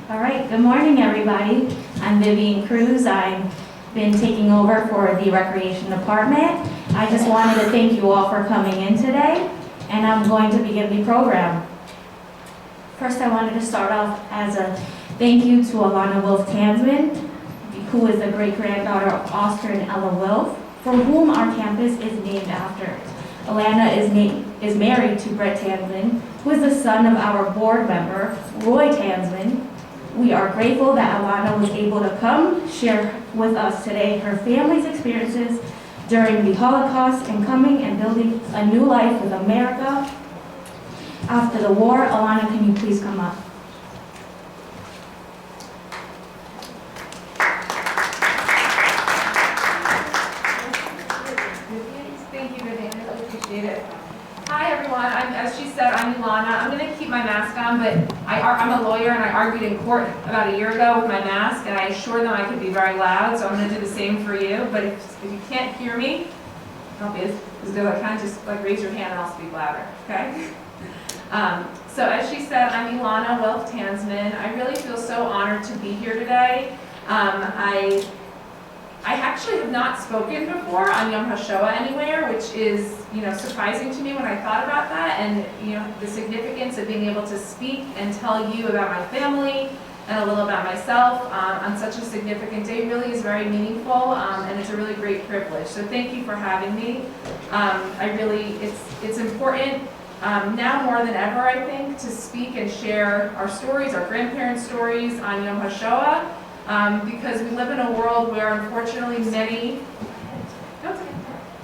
All right, good morning, everybody. I'm Vivian Cruz. I've been taking over for the Recreation Department. I just wanted to thank you all for coming in today, and I'm going to begin the program. First, I wanted to start off as a thank you to Elana Wilf Tanzman, who is the great-granddaughter of Oscar and Ella Wilf, for whom our campus is named after. Elana is married to Brett Tanzman, who is the son of our board member, Roy Tanzman. We are grateful that Elana was able to come share with us today her family's experiences during the Holocaust and coming and building a new life with America after the war. Elana, can you please come up? Thank you, Vivian. I really appreciate it. Hi, everyone. As she said, I'm Elana. I'm going to keep my mask on, but I'm a lawyer, and I argued in court about a year ago with my mask, and I assured them I could be very loud, so I'm going to do the same for you. But if you can't hear me, don't be as good as I can. Just raise your hand, and I'll speak louder. Okay? So as she said, I'm Elana Wilf Tanzman. I really feel so honored to be here today. I actually have not spoken before on Yom Hashoah anywhere, which is, surprising to me when I thought about that, and, the significance of being able to speak and tell you about my family and a little about myself on such a significant day really is very meaningful, and it's a really great privilege. So thank you for having me. It's important now more than ever, I think, to speak and share our stories, our grandparents' stories on Yom Hashoah. Because we live in a world where, unfortunately, many... No, it's okay.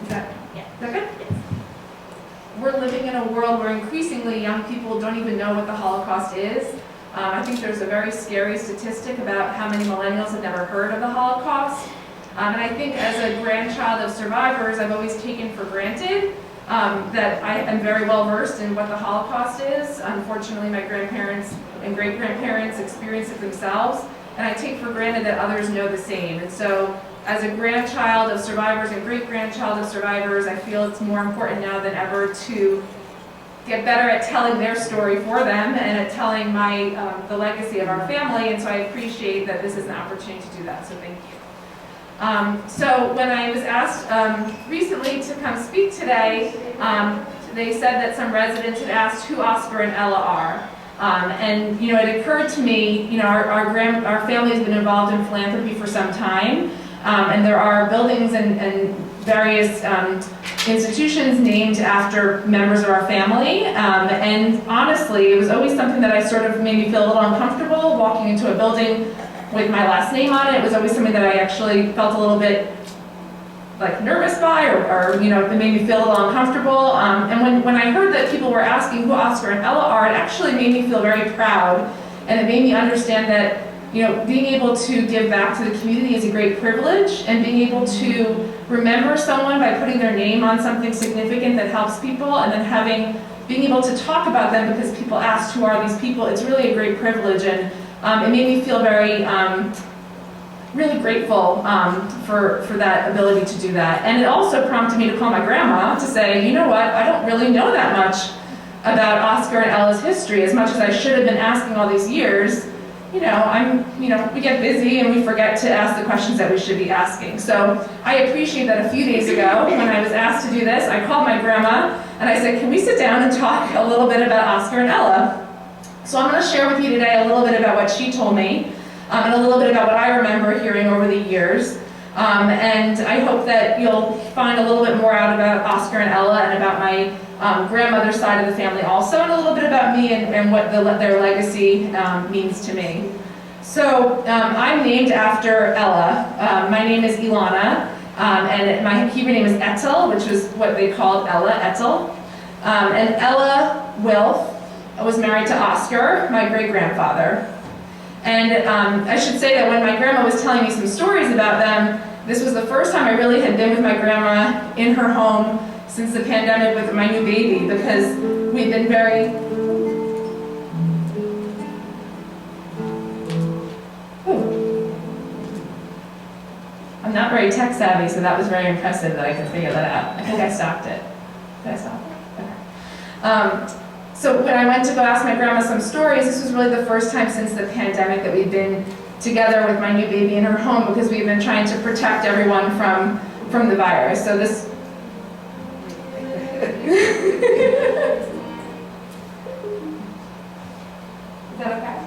Is that good? Yes. We're living in a world where increasingly young people don't even know what the Holocaust is. I think there's a very scary statistic about how many millennials have never heard of the Holocaust. And I think as a grandchild of survivors, I've always taken for granted that I am very well versed in what the Holocaust is. Unfortunately, my grandparents and great-grandparents experienced it themselves. And I take for granted that others know the same. And so, as a grandchild of survivors and great-grandchild of survivors, I feel it's more important now than ever to get better at telling their story for them and at telling the legacy of our family. And so I appreciate that this is an opportunity to do that, so thank you. So when I was asked recently to come speak today, they said that some residents had asked who Oscar and Ella are. And it occurred to me, our family has been involved in philanthropy for some time, and there are buildings and various institutions named after members of our family. And honestly, it was always something that I sort of made me feel a little uncomfortable walking into a building with my last name on it. It was always something that I actually felt a little bit nervous by, or it made me feel a little uncomfortable. And when I heard that people were asking who Oscar and Ella are, it actually made me feel very proud, and it made me understand that being able to give back to the community is a great privilege, and being able to remember someone by putting their name on something significant that helps people, and then being able to talk about them because people asked who are these people, it's really a great privilege, and it made me feel very really grateful for that ability to do that. And it also prompted me to call my grandma to say, you know what, I don't really know that much about Oscar and Ella's history, as much as I should have been asking all these years. We get busy and we forget to ask the questions that we should be asking. So I appreciate that a few days ago, when I was asked to do this, I called my grandma and I said, can we sit down and talk a little bit about Oscar and Ella? So I'm going to share with you today a little bit about what she told me, and a little bit about what I remember hearing over the years. And I hope that you'll find a little bit more out about Oscar and Ella and about my grandmother's side of the family also, and a little bit about me and what their legacy means to me. So I'm named after Ella. My name is Elana, and my Hebrew name is Etel, which was what they called Ella, Etel. And Ella Wilf was married to Oscar, my great-grandfather. And I should say that when my grandma was telling me some stories about them, this was the first time I really had been with my grandma in her home since the pandemic with my new baby, because we've been very... I'm not very tech savvy, so that was very impressive that I could figure that out. I think I stopped it. Did I stop it? Okay. So when I went to go ask my grandma some stories, this was really the first time since the pandemic that we'd been together with my new baby in her home, because we've been trying to protect everyone from the virus. So this. Is that okay?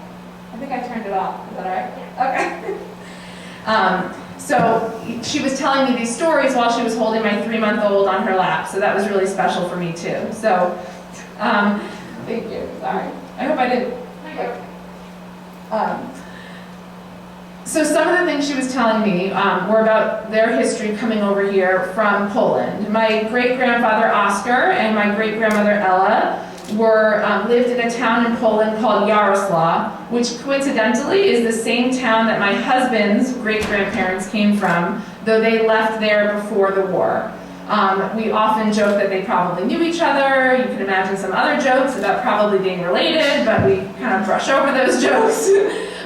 I think I turned it off. Is that all right? Okay. So she was telling me these stories while she was holding my 3-month-old on her lap. So that was really special for me too. So thank you. Sorry. I hope I didn't. So some of the things she was telling me were about their history coming over here from Poland. My great-grandfather Oscar and my great-grandmother Ella lived in a town in Poland called Yaroslavl, which coincidentally is the same town that my husband's great-grandparents came from, though they left there before the war. We often joke that they probably knew each other. You can imagine some other jokes about probably being related, but we kind of brush over those jokes.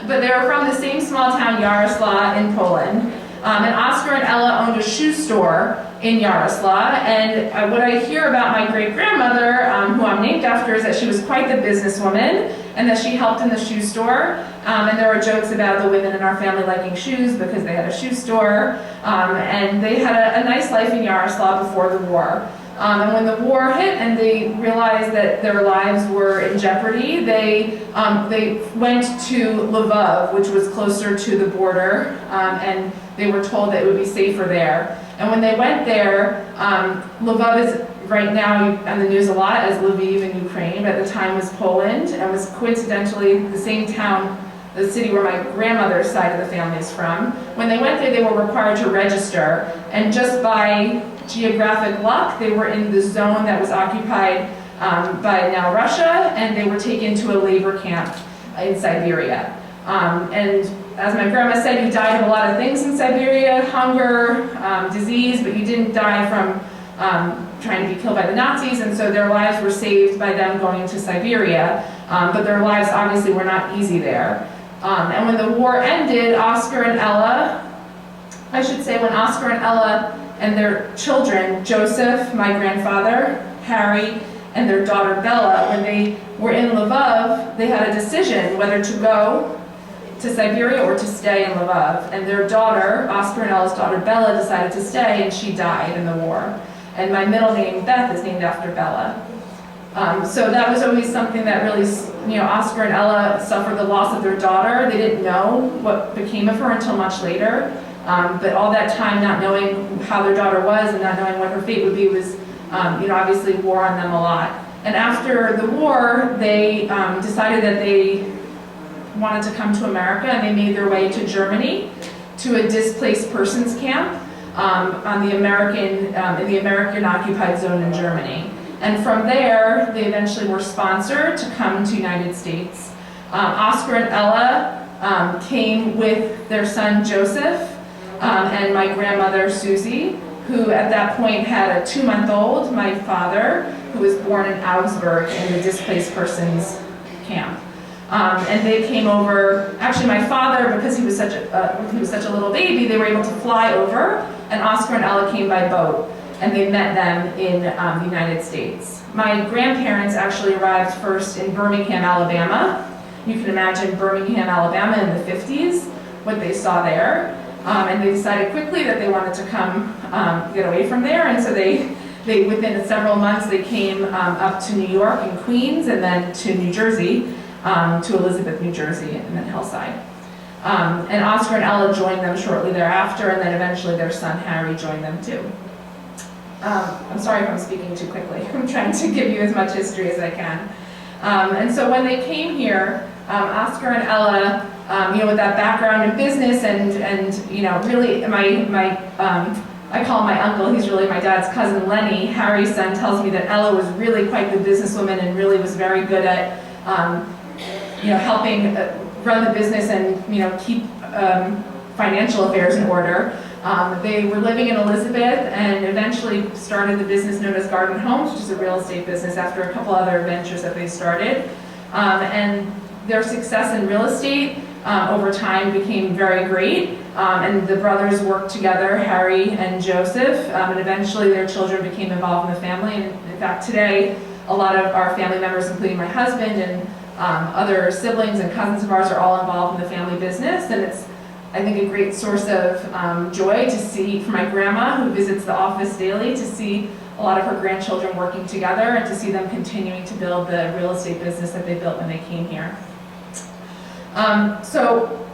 But they were from the same small town, Yaroslavl, in Poland. And Oscar and Ella owned a shoe store in Yaroslavl. And what I hear about my great-grandmother, who I'm named after, is that she was quite the businesswoman and that she helped in the shoe store. And there were jokes about the women in our family liking shoes because they had a shoe store. And they had a nice life in Yaroslavl before the war. And when the war hit and they realized that their lives were in jeopardy, they went to Lvov, which was closer to the border, and they were told that it would be safer there. And when they went there, Lvov is right now on the news a lot as Lviv in Ukraine, but at the time was Poland, and was coincidentally the same town, the city where my grandmother's side of the family is from. When they went there, they were required to register, and just by geographic luck, they were in the zone that was occupied by now Russia, and they were taken to a labor camp in Siberia. And as my grandma said, you died of a lot of things in Siberia, hunger, disease, but you didn't die from trying to be killed by the Nazis, and so their lives were saved by them going to Siberia, but their lives obviously were not easy there. And when the war ended, Oscar and Ella, when Oscar and Ella and their children, Joseph, my grandfather, Harry, and their daughter Bella, when they were in Lvov, they had a decision whether to go to Siberia or to stay in Lvov. And their daughter, Oscar and Ella's daughter Bella, decided to stay, and she died in the war. And my middle name, Beth, is named after Bella. So that was always something that really, Oscar and Ella suffered the loss of their daughter. They didn't know what became of her until much later. But all that time not knowing how their daughter was and not knowing what her fate would be was, obviously wore on them a lot. And after the war, they decided that they wanted to come to America, and they made their way to Germany, to a displaced persons camp in the American occupied zone in Germany. And from there, they eventually were sponsored to come to the United States. Oscar and Ella came with their son Joseph, and my grandmother Susie, who at that point had a 2-month-old, my father, who was born in Augsburg in the displaced persons camp. And they came over, actually my father, because he was such a little baby, they were able to fly over, and Oscar and Ella came by boat, and they met them in the United States. My grandparents actually arrived first in Birmingham, Alabama. You can imagine Birmingham, Alabama in the 50s, what they saw there. And they decided quickly that they wanted to come get away from there, and so they within several months they came up to New York and Queens, and then to New Jersey, to Elizabeth, New Jersey, and then Hillside. And Oscar and Ella joined them shortly thereafter, and then eventually their son Harry joined them too. I'm sorry if I'm speaking too quickly. I'm trying to give you as much history as I can. And so when they came here, Oscar and Ella, with that background in business and really I call him my uncle, he's really my dad's cousin Lenny, Harry's son, tells me that Ella was really quite the businesswoman and really was very good at, helping run the business and, keep financial affairs in order. They were living in Elizabeth and eventually started the business known as Garden Homes, which is a real estate business after a couple other ventures that they started. And their success in real estate over time became very great. And the brothers worked together, Harry and Joseph, and eventually their children became involved in the family. And in fact, today, a lot of our family members, including my husband and other siblings and cousins of ours, are all involved in the family business, and it's, I think, a great source of joy to see, for my grandma, who visits the office daily, to see a lot of her grandchildren working together and to see them continuing to build the real estate business that they built when they came here. So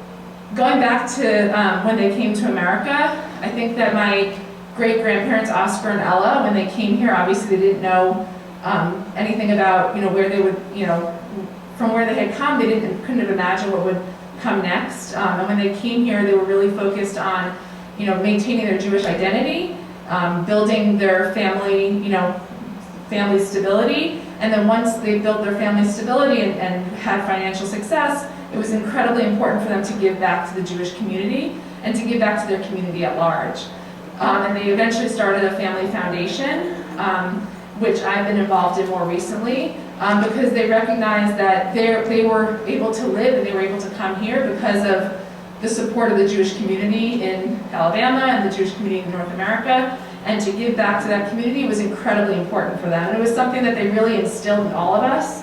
going back to when they came to America, I think that my great-grandparents, Oscar and Ella, when they came here, obviously they didn't know anything about, where they would, from where they had come, they couldn't have imagined what would come next. And when they came here, they were really focused on, maintaining their Jewish identity, building their family, family stability. And then once they built their family stability and had financial success, it was incredibly important for them to give back to the Jewish community and to give back to their community at large. And they eventually started a family foundation, which I've been involved in more recently, because they recognized that they were able to live and they were able to come here because of the support of the Jewish community in Alabama and the Jewish community in North America, and to give back to that community was incredibly important for them. And it was something that they really instilled in all of us.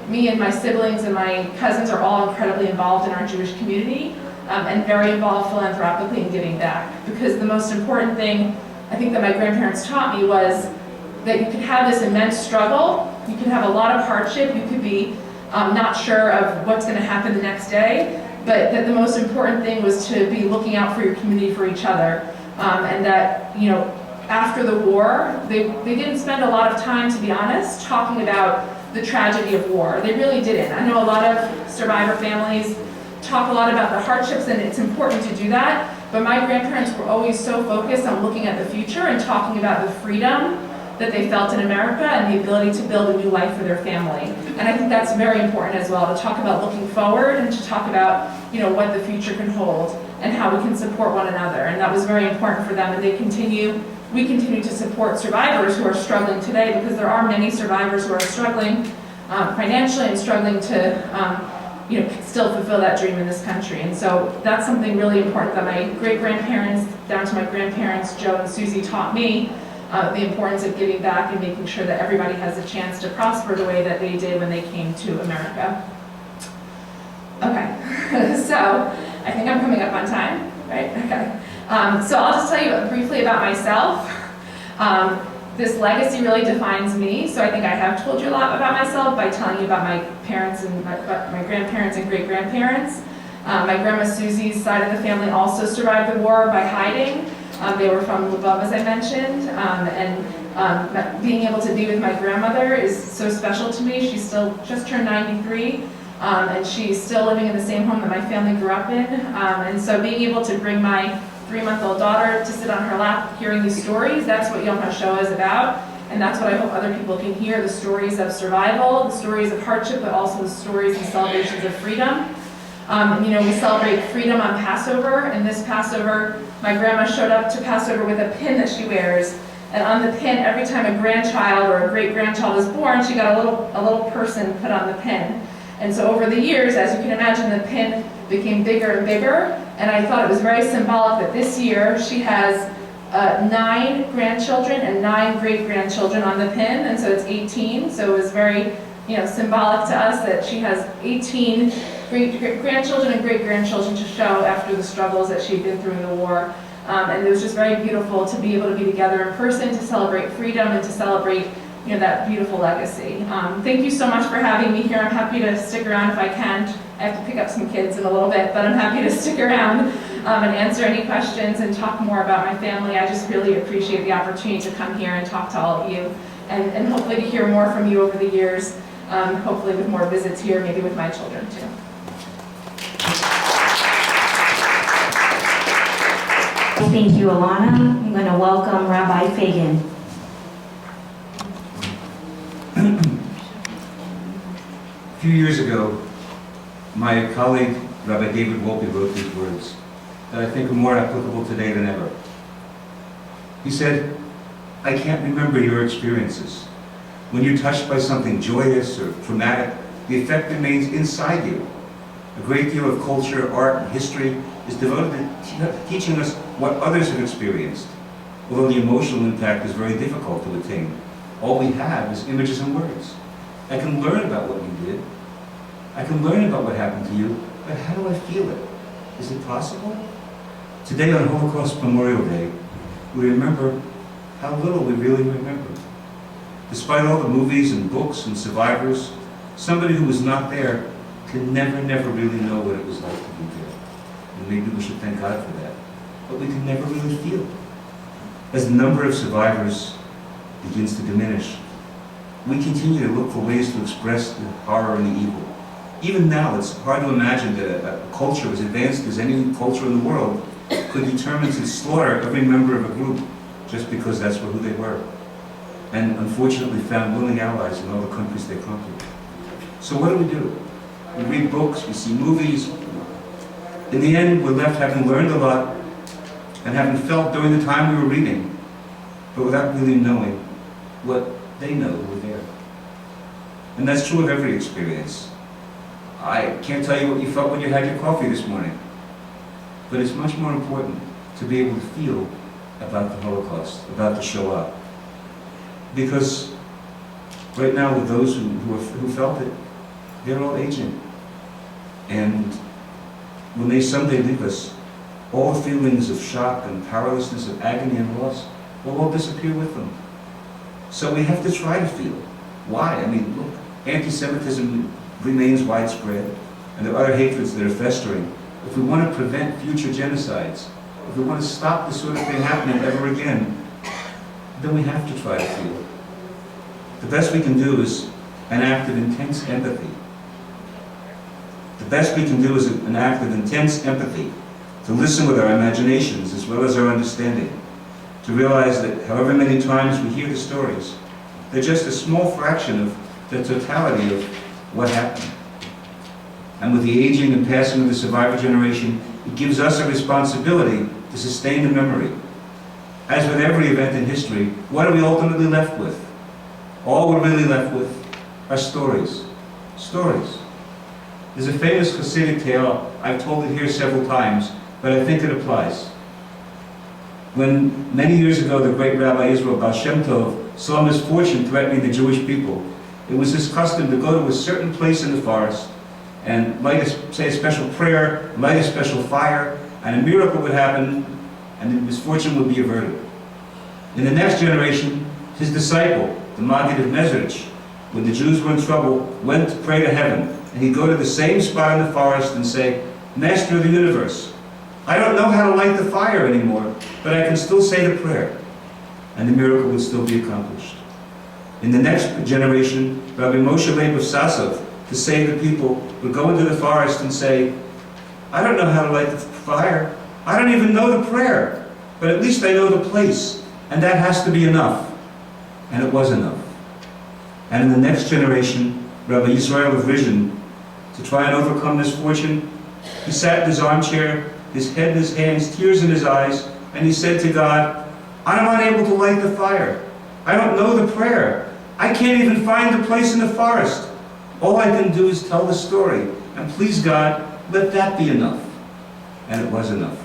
Me and my siblings and my cousins are all incredibly involved in our Jewish community, and very involved philanthropically in giving back. Because the most important thing I think that my grandparents taught me was that you could have this immense struggle, you could have a lot of hardship, you could be not sure of what's going to happen the next day, but that the most important thing was to be looking out for your community, for each other, and that, after the war, they didn't spend a lot of time, to be honest, talking about the tragedy of war. They really didn't. I know a lot of survivor families talk a lot about the hardships, and it's important to do that, but my grandparents were always so focused on looking at the future and talking about the freedom that they felt in America and the ability to build a new life for their family. And I think that's very important as well, to talk about looking forward and to talk about, what the future can hold and how we can support one another. And that was very important for them, and we continue to support survivors who are struggling today, because there are many survivors who are struggling financially and struggling to still fulfill that dream in this country. And so that's something really important that my great-grandparents, down to my grandparents, Joe and Susie, taught me, the importance of giving back and making sure that everybody has a chance to prosper the way that they did when they came to America. Okay, so I think I'm coming up on time, right? Okay. So I'll just tell you briefly about myself. This legacy really defines me, so I think I have told you a lot about myself by telling you about my parents and my grandparents and great-grandparents. My grandma Susie's side of the family also survived the war by hiding. They were from Lubov, as I mentioned, and being able to be with my grandmother is so special to me. She's still just turned 93, and she's still living in the same home that my family grew up in. And so being able to bring my 3-month-old daughter to sit on her lap hearing these stories, that's what Yom Hashoah is about. And that's what I hope other people can hear, the stories of survival, the stories of hardship, but also the stories and celebrations of freedom. We celebrate freedom on Passover, and this Passover, my grandma showed up to Passover with a pin that she wears. And on the pin, every time a grandchild or a great-grandchild is born, she got a little person put on the pin. And so over the years, as you can imagine, the pin became bigger and bigger, and I thought it was very symbolic that this year she has 9 grandchildren and 9 great-grandchildren on the pin, and so it's 18. So it was very, symbolic to us that she has 18 grandchildren and great-grandchildren to show after the struggles that she'd been through in the war. And it was just very beautiful to be able to be together in person, to celebrate freedom and to celebrate that beautiful legacy. Thank you so much for having me here. I'm happy to stick around if I can. I have to pick up some kids in a little bit, but I'm happy to stick around and answer any questions and talk more about my family. I just really appreciate the opportunity to come here and talk to all of you, and hopefully to hear more from you over the years, hopefully with more visits here, maybe with my children too. Thank you, Elana. I'm going to welcome Rabbi Fagan. A few years ago, my colleague, Rabbi David Wolpe, wrote these words that I think are more applicable today than ever. He said, "I can't remember your experiences. When you're touched by something joyous or traumatic, the effect remains inside you. A great deal of culture, art, and history is devoted to teaching us what others have experienced, although the emotional impact is very difficult to attain. all we have is images and words. I can learn about what you did. I can learn about what happened to you, but how do I feel it? Is it possible? Today on Holocaust Memorial Day, we remember how little we really remember. Despite all the movies and books and survivors, somebody who was not there can never really know what it was like to be there. And maybe we should thank God for that. But we can never really feel it. As the number of survivors begins to diminish, we continue to look for ways to express the horror and the evil. Even now, it's hard to imagine that a culture as advanced as any culture in the world could determine to slaughter every member of a group just because that's who they were. And unfortunately found willing allies in all the countries they conquered. So what do? We read books, we see movies. In the end, we're left having learned a lot and having felt during the time we were reading, but without really knowing what they know who were there. And that's true of every experience. I can't tell you what you felt when you had your coffee this morning, but it's much more important to be able to feel about the Holocaust, about the Shoah. Because right now, with those who felt it, they're all aging. And when they someday leave us, all the feelings of shock and powerlessness, of agony and loss, will all disappear with them. So we have to try to feel. Why? I mean, look, anti-Semitism remains widespread, and there are other hatreds that are festering. If we want to prevent future genocides, if we want to stop this sort of thing happening ever again, then we have to try to feel. The best we can do is an act of intense empathy. The best we can do is an act of intense empathy, to listen with our imaginations as well as our understanding, to realize that however many times we hear the stories, they're just a small fraction of the totality of what happened. And with the aging and passing of the survivor generation, it gives us a responsibility to sustain the memory. As with every event in history, what are we ultimately left with? All we're really left with are stories. Stories. There's a famous Hasidic tale, I've told it here several times, but I think it applies. When many years ago the great Rabbi Israel Baal Shem Tov saw misfortune threatening the Jewish people, it was his custom to go to a certain place in the forest and say a special prayer, light a special fire, and a miracle would happen, and the misfortune would be averted. In the next generation, his disciple, the Maggid of Mezrich, when the Jews were in trouble, went to pray to heaven, and he'd go to the same spot in the forest and say, Master of the universe, I don't know how to light the fire anymore, but I can still say the prayer, and the miracle would still be accomplished. In the next generation, Rabbi Moshe Leib of Sasov, to save the people, would go into the forest and say, I don't know how to light the fire, I don't even know the prayer, but at least I know the place, and that has to be enough. And it was enough. And in the next generation, Rabbi Yisrael of Vision, to try and overcome misfortune, he sat in his armchair, his head in his hands, tears in his eyes, and he said to God, I'm unable to light the fire. I don't know the prayer. I can't even find the place in the forest. All I can do is tell the story. And please God, let that be enough. And it was enough.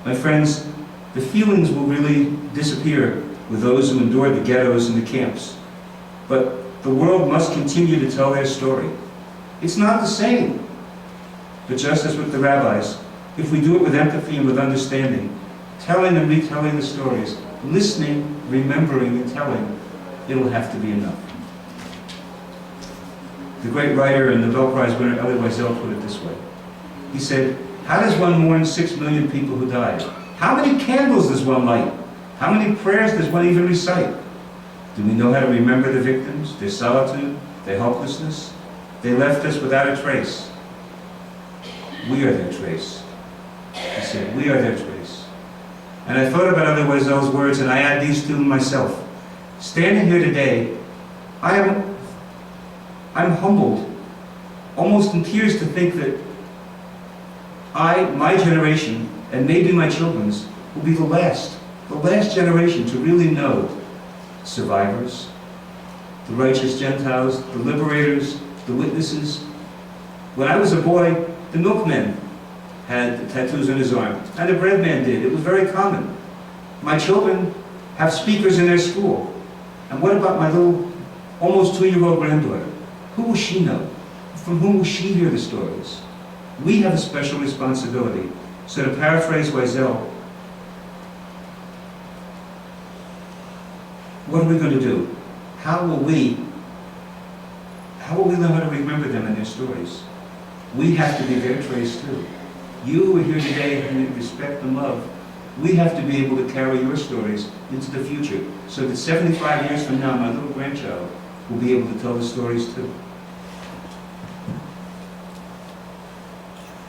My friends, the feelings will really disappear with those who endured the ghettos and the camps. But the world must continue to tell their story. It's not the same. But just as with the rabbis, if we do it with empathy and with understanding, telling and retelling the stories, listening, remembering, and telling, it'll have to be enough. The great writer and Nobel Prize winner Elie Wiesel put it this way. He said, how does one mourn 6 million people who died? How many candles does one light? How many prayers does one even recite? Do we know how to remember the victims, their solitude, their helplessness? They left us without a trace. We are their trace. He said, we are their trace. And I thought about Elie Wiesel's words, and I add these to myself. Standing here today, I'm humbled, almost in tears to think that my generation, and maybe my children's, will be the last generation to really know survivors, the righteous Gentiles, the liberators, the witnesses. When I was a boy, the milkman had tattoos on his arm, and the bread man did. It was very common. My children have speakers in their school. And what about my little, almost 2-year-old granddaughter? Who will she know? From whom will she hear the stories? We have a special responsibility. So to paraphrase Wiesel, what are we going to do? How will we learn how to remember them and their stories? We have to be their trace too. You who are here today who we respect and love, we have to be able to carry your stories into the future so that 75 years from now, my little grandchild will be able to tell the stories too.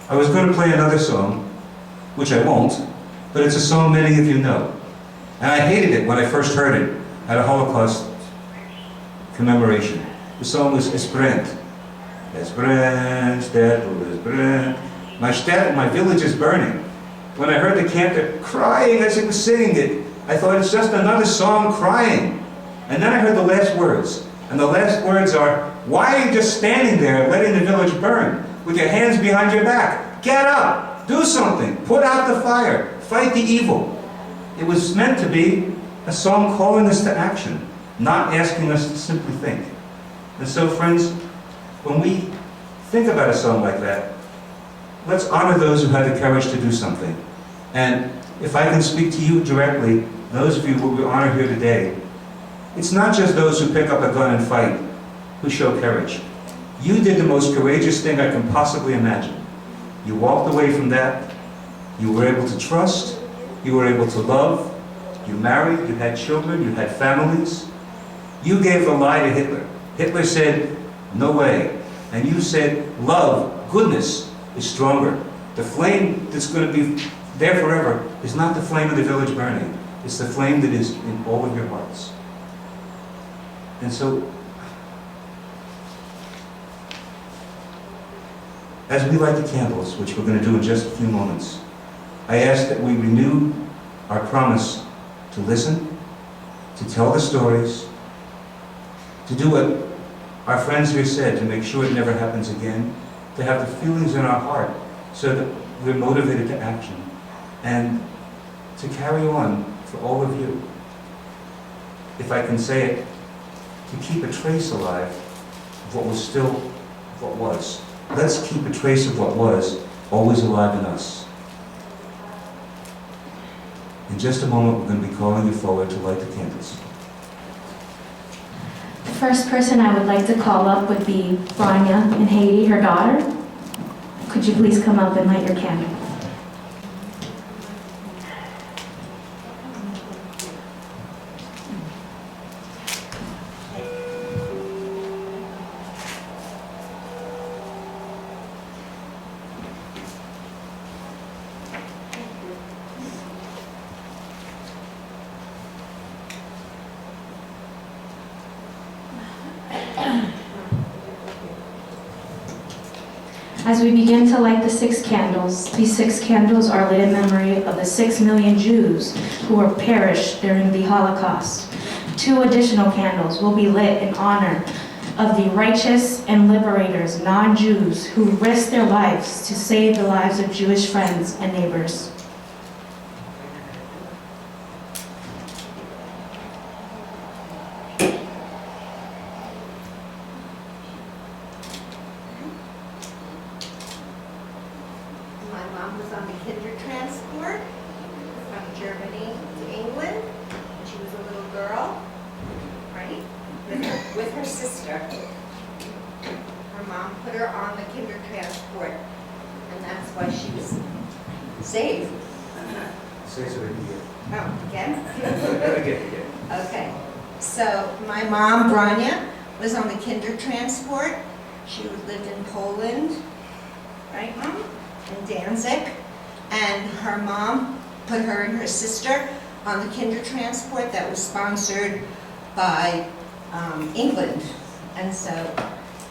I was going to play another song, which I won't, but it's a song many of you know. And I hated it when I first heard it at a Holocaust commemoration. The song was Es brennt. Es brennt, shtetl, es brennt. My shtetl, my village is burning. When I heard the cantor crying as he was singing it, I thought it's just another song crying. And then I heard the last words. And the last words are, why are you just standing there letting the village burn with your hands behind your back? Get up, do something, put out the fire, fight the evil. It was meant to be a song calling us to action, not asking us to simply think. And so, friends, when we think about a song like that, let's honor those who had the courage to do something. And if I can speak to you directly, those of you who we honor here today, it's not just those who pick up a gun and fight who show courage. You did the most courageous thing I can possibly imagine. You walked away from that. You were able to trust. You were able to love. You married. You had children. You had families. You gave the lie to Hitler. Hitler said, no way. And you said, love, goodness is stronger. The flame that's going to be there forever is not the flame of the village burning. It's the flame that is in all of your hearts. And so, as we light the candles, which we're going to do in just a few moments, I ask that we renew our promise to listen, to tell the stories, to do what our friends here said, to make sure it never happens again, to have the feelings in our heart so that we're motivated to action, and to carry on for all of you. If I can say it, to keep a trace alive of what was still what was. Let's keep a trace of what was always alive in us. In just a moment, we're going to be calling you forward to light the candles. The first person I would like to call up would be Rania in Haiti, her daughter. Could you please come up and light your candle? As we begin to light the 6 candles, these 6 candles are lit in memory of the 6 million Jews who were perished during the Holocaust. 2 additional candles will be lit in honor of the righteous and liberators, non-Jews, who risked their lives to save the lives of Jewish friends and neighbors. Was on the kinder transport. She lived in Poland, right, Mom? In Danzig. And her mom put her and her sister on the kinder transport that was sponsored by England. And so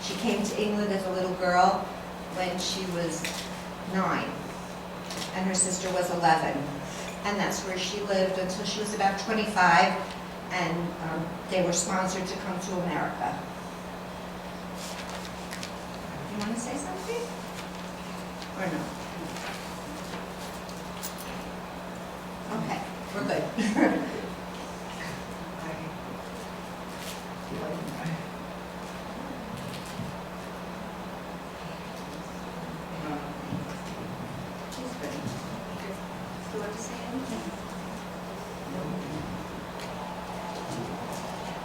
she came to England as a little girl when she was 9. And her sister was 11. And that's where she lived until she was about 25. And they were sponsored to come to America. You want to say something? Or no? Okay, we're good. want to say anything?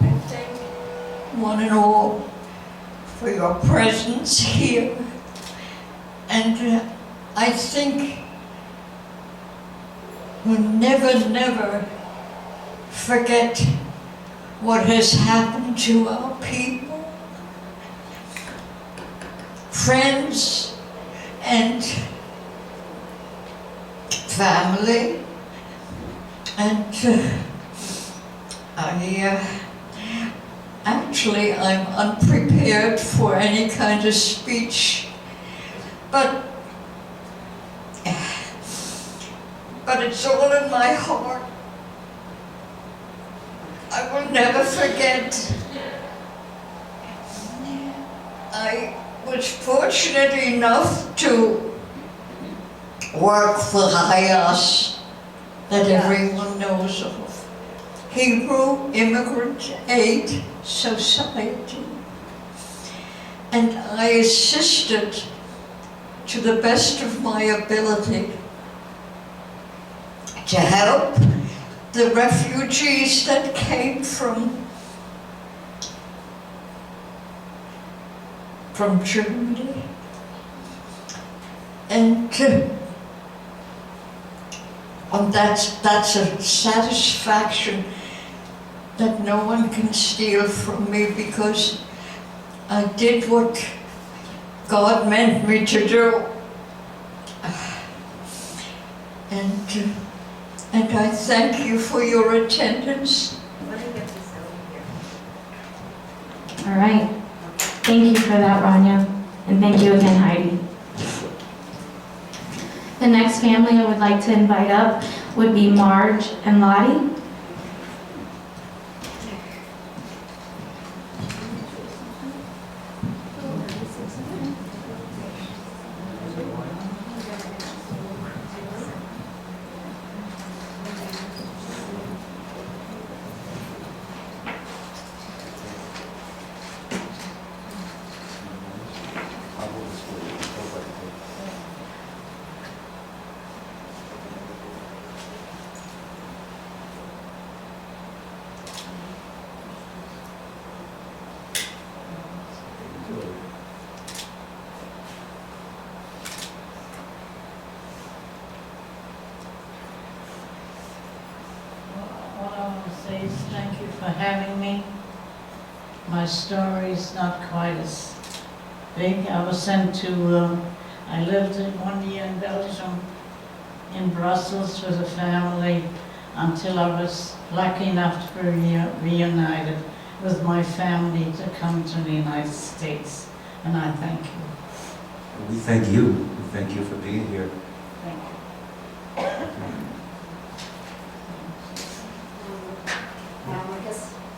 I thank one and all for your presence here. And I think we'll never forget what has happened to our people, friends, and family. And I'm unprepared for any kind of speech, but it's all in my heart. I will never forget. I was fortunate enough to work for HIAS, that everyone knows of, Hebrew Immigrant Aid Society. And I assisted to the best of my ability to help the refugees that came from Germany. And that's a satisfaction that no one can steal from me, because I did what God meant me to do. And I thank you for your attendance. Let me get this over here. All right. Thank you for that, Rania. And thank you again, Heidi. The next family I would like to invite up would be Marge and Lottie. What I want to say is thank you for having me. My story is not quite as big. I was sent to, I lived 1 year in Belgium, in Brussels with a family, until I was lucky enough to be reunited with my family to come to the United States. And I thank you. We thank you. We thank you for being here. Thank you.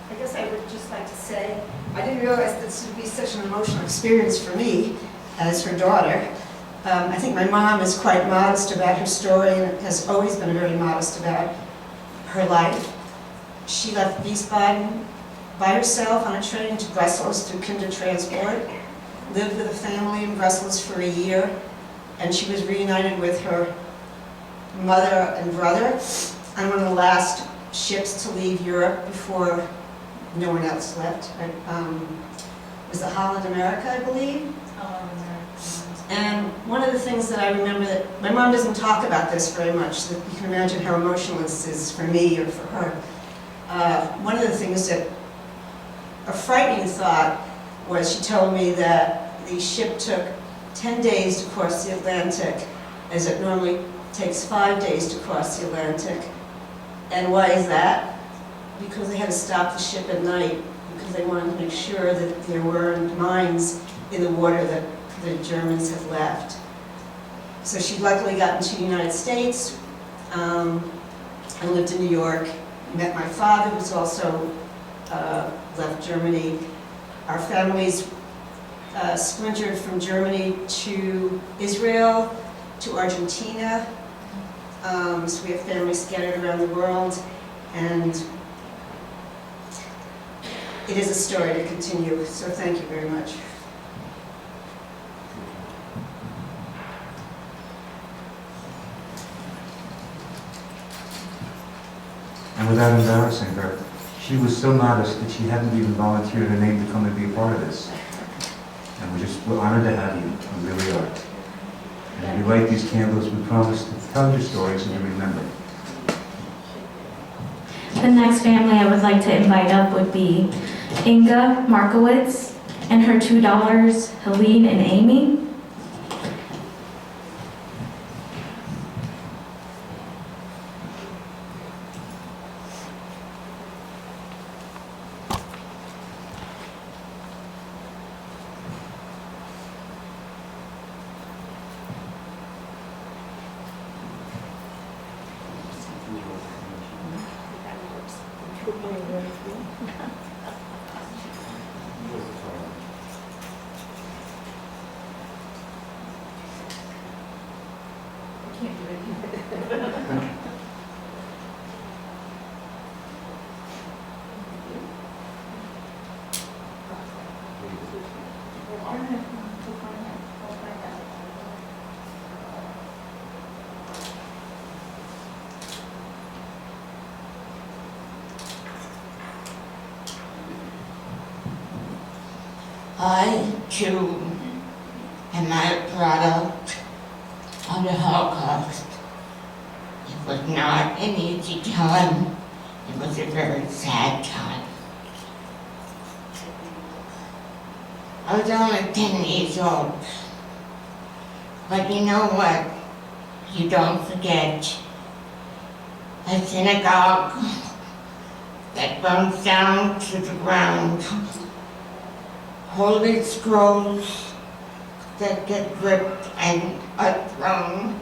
I guess I would just like to say, I didn't realize this would be such an emotional experience for me as her daughter. I think my mom is quite modest about her story and has always been very modest about her life. She left Wiesbaden by herself on a train to Brussels through Kindertransport, lived with a family in Brussels for a year, and she was reunited with her mother and brother on one of the last ships to leave Europe before no one else left. It was the Holland America, I believe. And one of the things that I remember that my mom doesn't talk about this very much, so that you can imagine how emotional this is for me or for her. One of the things that, a frightening thought, was she told me that the ship took 10 days to cross the Atlantic, as it normally takes 5 days to cross the Atlantic. And why is that? Because they had to stop the ship at night, because they wanted to make sure that there weren't mines in the water that the Germans had left. So she luckily got into the United States and lived in New York. Met my father, who's also left Germany. Our families splintered from Germany to Israel, to Argentina. So we have families scattered around the world, and it is a story to continue, so thank you very much. And without embarrassing her, she was so modest that she hadn't even volunteered her name to come and be a part of this. And we're honored to have you, we really are. And as you light these candles, we promise to tell your stories and to remember. The next family I would like to invite up would be Inga Markowitz and her two daughters, Helene and Amy. I, too, am a product of the Holocaust. It was not an easy time. It was a very sad time. I was only 10 years old. But you know what? You don't forget. A synagogue that burns down to the ground. Holy scrolls that get ripped and are thrown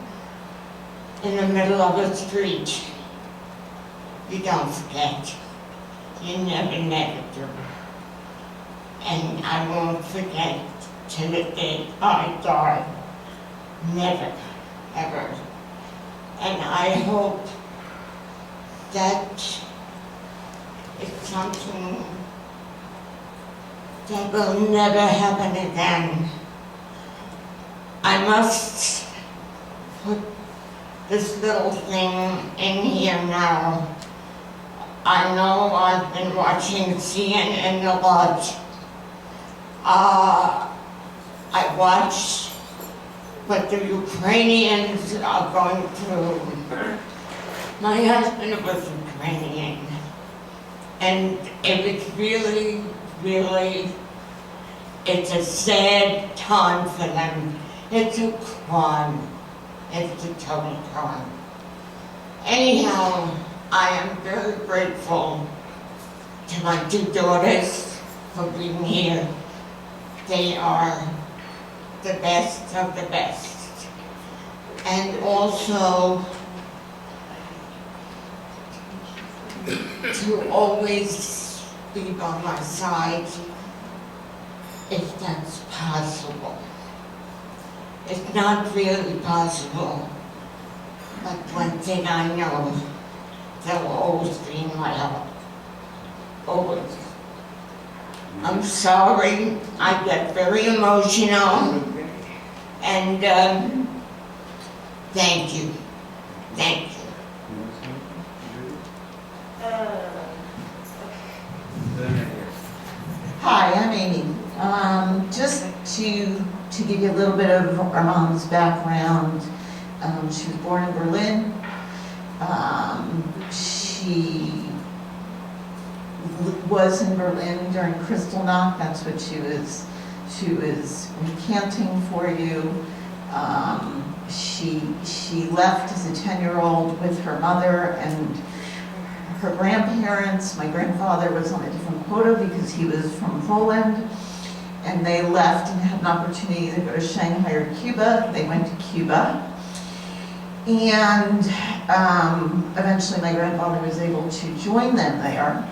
in the middle of a street. You don't forget. You never do. And I won't forget till the day I die. Never, ever. And I hope that it's something that will never happen again. I must put this little thing in here now. I know I've been watching CNN a lot. I watched what the Ukrainians are going through. My husband was Ukrainian, and it was really, it's a sad time for them. It's a crime. It's a total crime. Anyhow, I am very grateful to my two daughters for being here. They are the best of the best. And also to always be by my side if that's possible. It's not really possible, but one thing I know, they'll always be in my heart. Always. I'm sorry, I get very emotional, and thank you. Thank you. Hi, I'm Amy. Just to give you a little bit of our mom's background, she was born in Berlin. She was in Berlin during Kristallnacht. That's what she was recanting for you. She left as a 10-year-old with her mother and her grandparents. My grandfather was on a different quota because he was from Poland, and they left and had an opportunity to go to Shanghai or Cuba. They went to Cuba, and eventually my grandfather was able to join them there.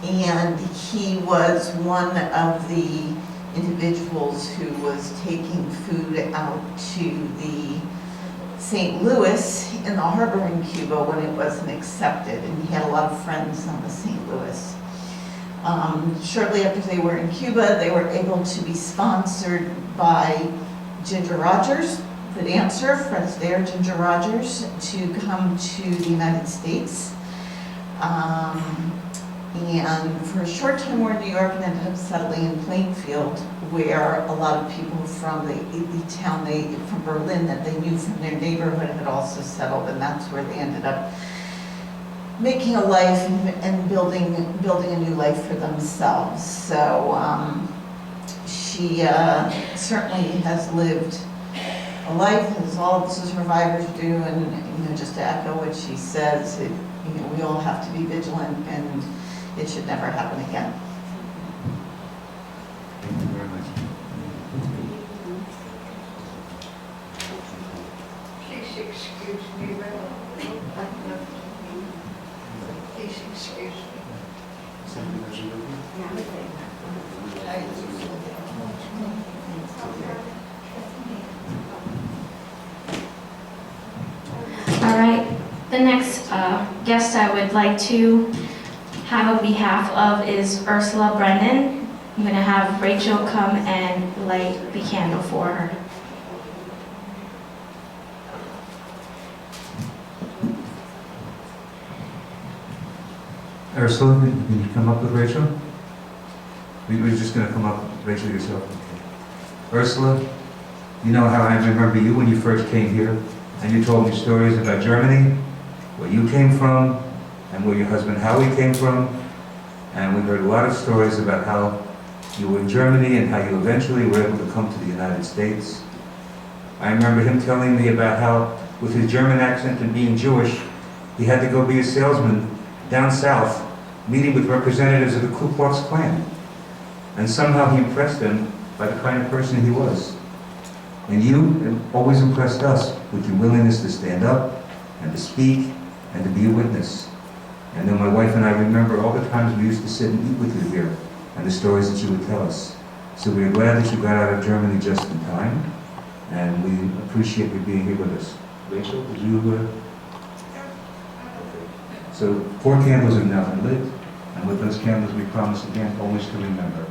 And he was one of the individuals who was taking food out to the St. Louis in the harbor in Cuba when it wasn't accepted, and he had a lot of friends on the St. Louis. Shortly after they were in Cuba, they were able to be sponsored by Ginger Rogers, good answer for their Ginger Rogers to come to the United States. And for a short time we were in New York and ended up settling in Plainfield, where a lot of people from the town from Berlin that they knew from their neighborhood had also settled, and that's where they ended up making a life and building a new life for themselves. So she certainly has lived a life, as all the survivors do, and just to echo what she says, we all have to be vigilant, and it should never happen again. Thank you very much. Please excuse me, please excuse me. All right, the next guest I would like to have on behalf of is Ursula Brennan. I'm going to have Rachel come and light the candle for her. Ursula, can you come up with Rachel? We're just going to come up, Rachel, yourself. Okay. Ursula, you know how I remember you when you first came here, and you told me stories about Germany, where you came from, and where your husband Howie came from, and we heard a lot of stories about how you were in Germany and how you eventually were able to come to the United States. I remember him telling me about how, with his German accent and being Jewish, he had to go be a salesman down south, meeting with representatives of the Ku Klux Klan. And somehow he impressed them by the kind of person he was. And you always impressed us with your willingness to stand up and to speak and to be a witness. And then my wife and I remember all the times we used to sit and eat with you here and the stories that you would tell us. So we are glad that you got out of Germany just in time, and we appreciate you being here with us. Rachel, did you... So 4 candles are now lit, and with those candles we promise again always to remember.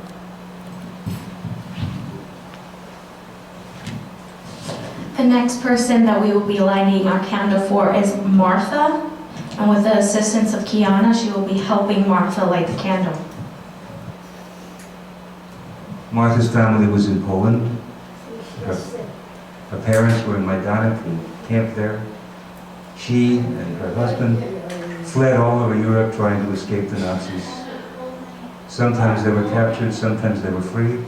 The next person that we will be lighting our candle for is Martha, and with the assistance of Kiana, she will be helping Martha light the candle. Martha's family was in Poland. Her parents were in Majdanek, who camped there. She and her husband fled all over Europe trying to escape the Nazis. Sometimes they were captured, sometimes they were free.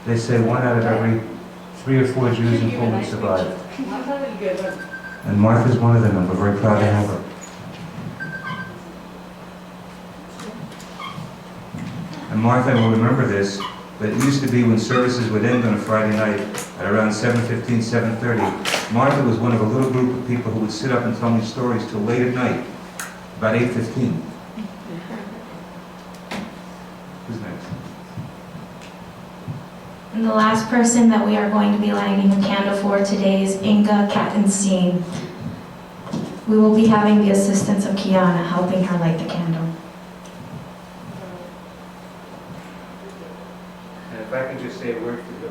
They say 1 out of every 3 or 4 Jews in Poland survived. And Martha's one of them, and we're very proud to have her. And Martha will remember this, but it used to be when services would end on a Friday night at around 7:15, 7:30, Martha was one of a little group of people who would sit up and tell me stories till late at night, about 8:15. Who's next? And the last person that we are going to be lighting a candle for today is Inga Kattenstein. We will be having the assistance of Kiana helping her light the candle. And if I can just say a word for you,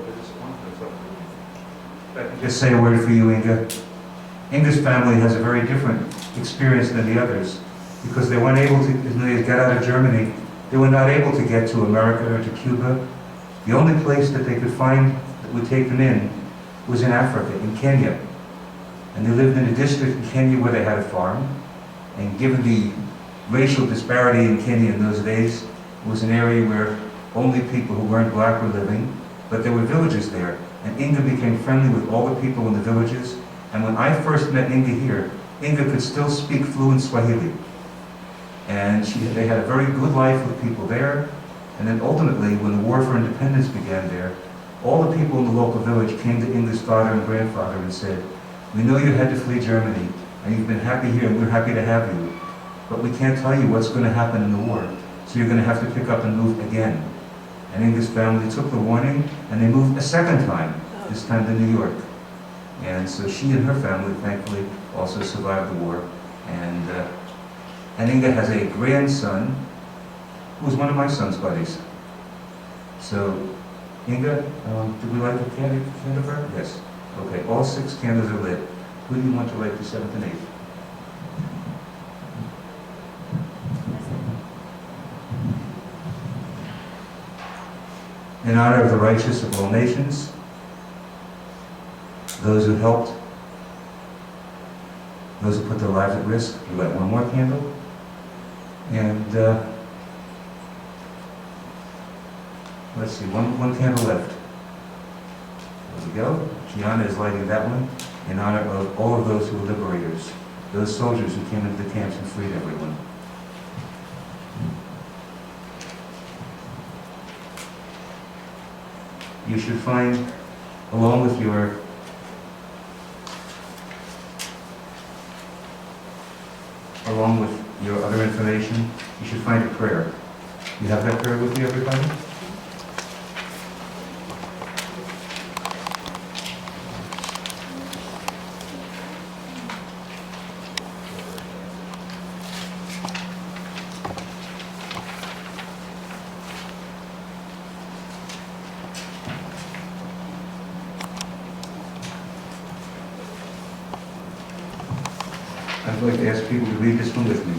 if I can just say a word for you, Inga. Inga's family has a very different experience than the others, because they weren't able to, when they got out of Germany, they were not able to get to America or to Cuba. The only place that they could find that would take them in was in Africa, in Kenya. And they lived in a district in Kenya where they had a farm. And given the racial disparity in Kenya in those days, it was an area where only people who weren't black were living, but there were villages there. And Inga became friendly with all the people in the villages. And when I first met Inga here, Inga could still speak fluent Swahili. And they had a very good life with people there. And then ultimately, when the War for Independence began there, all the people in the local village came to Inga's father and grandfather and said, "We know you had to flee Germany, and you've been happy here, and we're happy to have you. But we can't tell you what's going to happen in the war, so you're going to have to pick up and move again." And Inga's family took the warning, and they moved a second time, this time to New York. And so she and her family, thankfully, also survived the war. And Inga has a grandson who was one of my son's buddies. So, Inga, do we light the candle for her? Yes. Okay, all 6 candles are lit. Who do you want to light the 7th and 8th? In honor of the righteous of all nations, those who helped, those who put their lives at risk, we light one more candle. And let's see, one candle left. There we go. Gianna is lighting that one in honor of all of those who were liberators, those soldiers who came into the camps and freed everyone. You should find, along with your other information, you should find a prayer. You have that prayer with you, everybody? I'd like to ask people to read this one with me.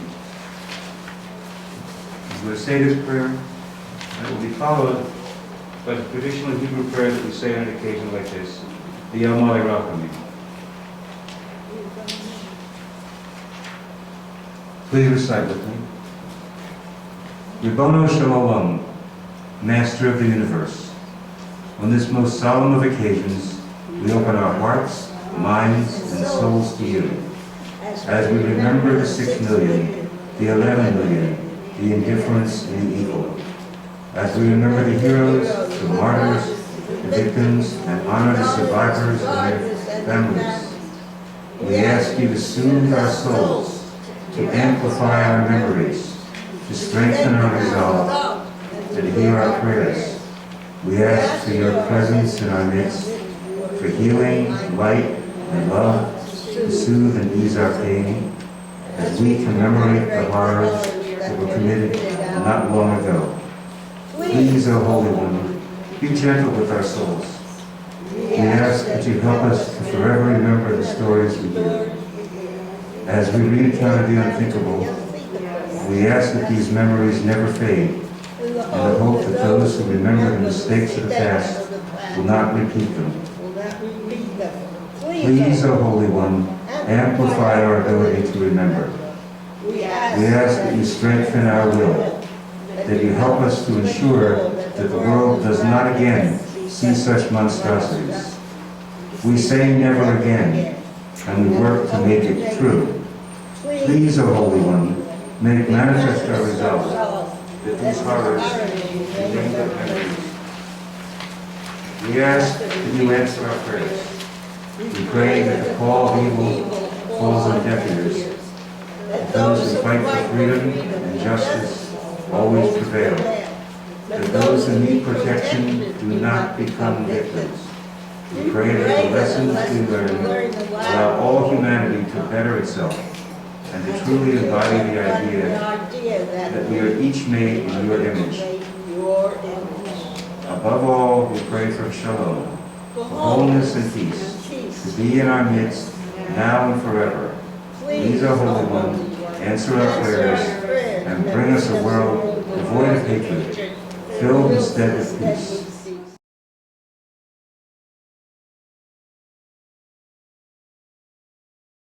I'm going to say this prayer, and it will be followed by the traditional Hebrew prayer that we say on an occasion like this, the Yom Hashoah. Please recite with me. Ribono Shel Olam, Master of the Universe, on this most solemn of occasions, we open our hearts, minds, and souls to you. As we remember the 6 million, the 11 million, the indifference and the evil. As we remember the heroes, the martyrs, the victims, and honor the survivors and their families. We ask you to soothe our souls, to amplify our memories, to strengthen our resolve, and to hear our prayers. We ask for your presence in our midst, for healing, light, and love, to soothe and ease our pain, as we commemorate the horrors that were committed not long ago. Please, O Holy One, be gentle with our souls. We ask that you help us to forever remember the stories we hear. As we re-encounter the unthinkable, we ask that these memories never fade, in the hope that those who remember the mistakes of the past will not repeat them. Please, O Holy One, amplify our ability to remember. We ask that you strengthen our will, that you help us to ensure that the world does not again see such monstrosities. We say never again, and we work to make it true. Please, O Holy One, make manifest our resolve that these horrors remain but memories. We ask that you answer our prayers. We pray that the call of evil falls on deaf ears, that those who fight for freedom and justice always prevail, that those who need protection do not become victims. We pray that the lessons we learn allow all humanity to better itself and to truly embody the idea that we are each made in your image. Above all, we pray for shalom, for wholeness and peace, to be in our midst, now and forever. Please, O Holy One, answer our prayers and bring us a world devoid of hatred, filled instead with peace.